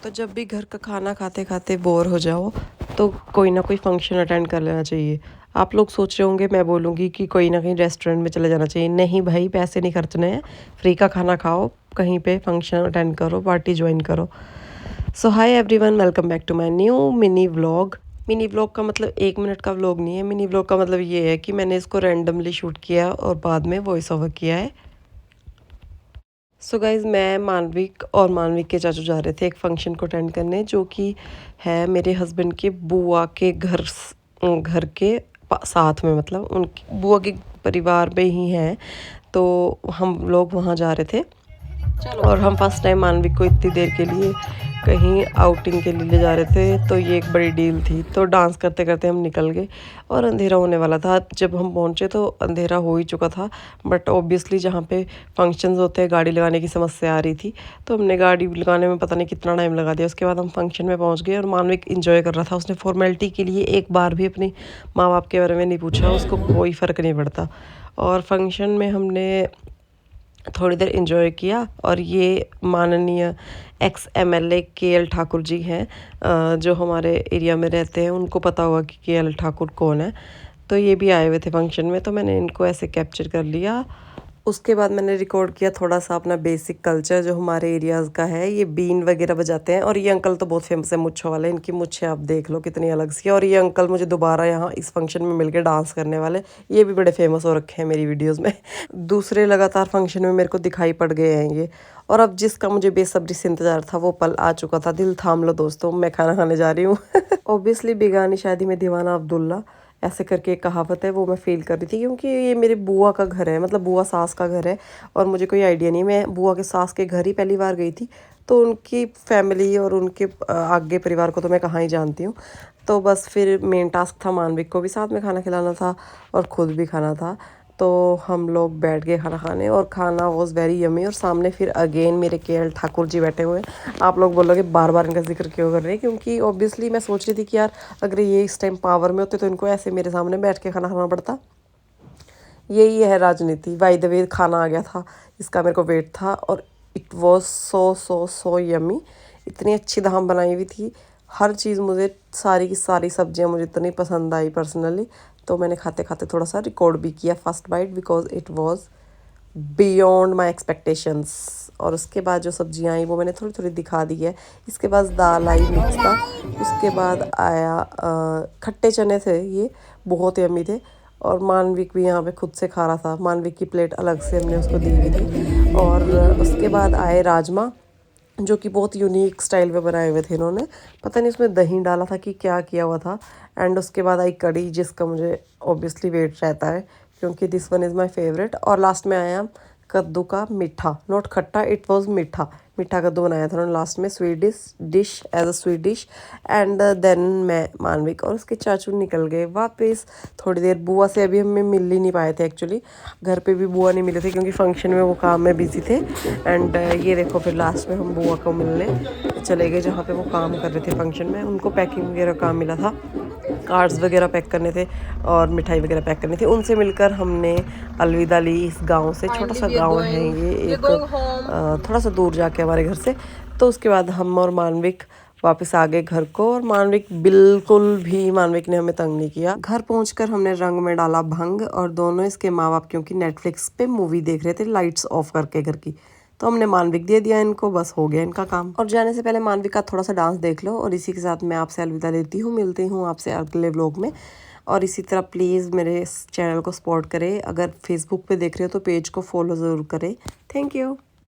तो जब भी घर का खाना खाते खाते बोर हो जाओ तो कोई ना कोई फंक्शन अटेंड कर लेना चाहिए। आप लोग सोच रहे होंगे मैं बोलूँगी कि कोई ना कहीं रेस्टोरेंट में चले जाना चाहिए। नहीं भाई, पैसे नहीं खर्चने हैं, फ्री का खाना खाओ, कहीं पे फंक्शन अटेंड करो, पार्टी ज्वाइन करो। So hi everyone, welcome back to my new mini vlog. Mini vlog का मतलब 1 मिनट का व्लॉग नहीं है। मिनी व्लॉग का मतलब ये है कि मैंने इसको रैंडमली शूट किया और बाद में वॉइस ओवर किया है। सो गाइज़, मैं मानविक और मानविक के चाचू जा रहे थे एक फंक्शन को अटेंड करने, जो कि है मेरे हस्बैंड के बुआ के घर के साथ में, मतलब उनकी बुआ के परिवार में ही है। तो हम लोग वहाँ जा रहे थे और हम फर्स्ट टाइम मानविक को इतनी देर के लिए कहीं आउटिंग के लिए ले जा रहे थे, तो ये एक बड़ी डील थी। तो डांस करते करते हम निकल गए और अंधेरा होने वाला था। जब हम पहुंचे तो अंधेरा हो ही चुका था, बट ऑब्वियसली जहाँ पे फंक्शंस होते हैं गाड़ी लगाने की समस्या आ रही थी, तो हमने गाड़ी लगाने में पता नहीं कितना टाइम लगा दिया। उसके बाद हम फंक्शन में पहुँच गए और मानविक इंजॉय कर रहा था। उसने फॉर्मेलिटी के लिए एक बार भी अपने माँ बाप के बारे में नहीं पूछा, उसको कोई फ़र्क नहीं पड़ता। और फंक्शन में हमने थोड़ी देर एंजॉय किया और ये माननीय ex MLA KL Thakur ji हैं, जो हमारे एरिया में रहते हैं। उनको पता होगा कि केएल ठाकुर कौन है। तो ये भी आए हुए थे फंक्शन में, तो मैंने इनको ऐसे कैप्चर कर लिया। उसके बाद मैंने रिकॉर्ड किया थोड़ा सा अपना बेसिक कल्चर जो हमारे एरियाज़ का है। ये बीन वगैरह बजाते हैं और ये अंकल तो बहुत फेमस है मुच्छों वाले। इनकी मुच्छें आप देख लो कितनी अलग सी है। और ये अंकल मुझे दोबारा यहाँ इस फंक्शन में मिलके डांस करने वाले, ये भी बड़े फेमस हो रखे हैं मेरी वीडियोस में। दूसरे लगातार फंक्शन में मेरे को दिखाई पड़ गए हैं ये। और अब जिसका मुझे बेसब्री से इंतजार था वो पल आ चुका था। दिल थाम लो दोस्तों, मैं खाना खाने जा रही हूँ। ऑब्वियसली बेगानी शादी में दीवाना अब्दुल्ला, ऐसे करके एक कहावत है, वो मैं फील कर रही थी क्योंकि ये मेरे बुआ का घर है, मतलब बुआ सास का घर है। और मुझे कोई आइडिया नहीं, मैं बुआ के सास के घर ही पहली बार गई थी, तो उनकी फैमिली और उनके आगे परिवार को तो मैं कहाँ ही जानती हूँ। तो बस फिर मेन टास्क था मानविक को भी साथ में खाना खिलाना था और ख़ुद भी खाना था। तो हम लोग बैठ गए खाना खाने और खाना वॉज वेरी यमी। और सामने फिर अगेन मेरे केएल ठाकुर जी बैठे हुए हैं। आप लोग बोलोगे बार बार इनका जिक्र क्यों कर रहे हैं, क्योंकि ऑब्वियसली मैं सोच रही थी कि यार अगर ये इस टाइम पावर में होते तो इनको ऐसे मेरे सामने बैठ के खाना खाना पड़ता। यही है राजनीति। बाय द वे खाना आ गया था, इसका मेरे को वेट था और it was so so so yummy. इतनी अच्छी दाम बनाई हुई थी, हर चीज़ मुझे, सारी की सारी सब्जियां मुझे इतनी पसंद आई पर्सनली। तो मैंने खाते खाते थोड़ा सा रिकॉर्ड भी किया first bite, because it was beyond my expectations. और उसके बाद जो सब्जियां आई वो मैंने थोड़ी थोड़ी दिखा दी है। इसके बाद दाल आई मिक्स था। उसके बाद आया खट्टे चने थे, ये बहुत यम्मी थे। और मानविक भी यहाँ पे खुद से खा रहा था, मानविक की प्लेट अलग से हमने उसको दी हुई थी। और उसके बाद आए राजमा, जो कि बहुत यूनिक स्टाइल में बनाए हुए थे इन्होंने। पता नहीं उसमें दही डाला था कि क्या किया हुआ था। एंड उसके बाद आई कड़ी, जिसका मुझे ऑब्वियसली वेट रहता है क्योंकि this one is my favourite. और लास्ट में आया कद्दू का मीठा, नॉट खट्टा, इट वाज मीठा। मीठा कद्दू बनाया था उन्होंने लास्ट में, sweet dish as a sweet dish. And then मैं, मानविक और उसके चाचू निकल गए वापस। थोड़ी देर बुआ से अभी हमें मिल ही नहीं पाए थे एक्चुअली, घर पे भी बुआ नहीं मिले थे क्योंकि फंक्शन में वो काम में बिजी थे। एंड ये देखो फिर लास्ट में हम बुआ को मिलने चले गए जहाँ पे वो काम कर रहे थे फंक्शन में। उनको पैकिंग वगैरह काम मिला था, कार्ड्स वगैरह पैक करने थे और मिठाई वगैरह पैक करनी थी। उनसे मिलकर हमने अलविदा ली इस गांव से। छोटा सा गांव है ये, एक थोड़ा सा दूर जाके हमारे घर से। तो उसके बाद हम और मानविक वापस आ गए घर को। और मानविक बिल्कुल भी, मानविक ने हमें तंग नहीं किया। घर पहुंचकर हमने रंग में डाला भंग और दोनों इसके माँ बाप क्योंकि नेटफ्लिक्स पे मूवी देख रहे थे लाइट्स ऑफ करके घर की, तो हमने मानविक दे दिया इनको, बस हो गया इनका काम। और जाने से पहले मानविक का थोड़ा सा डांस देख लो और इसी के साथ मैं आपसे अलविदा लेती हूँ। मिलती हूँ आपसे अगले व्लॉग में। और इसी तरह प्लीज़ मेरे इस चैनल को सपोर्ट करें। अगर फेसबुक पे देख रहे हो तो पेज को फॉलो ज़रूर करें। Thank you.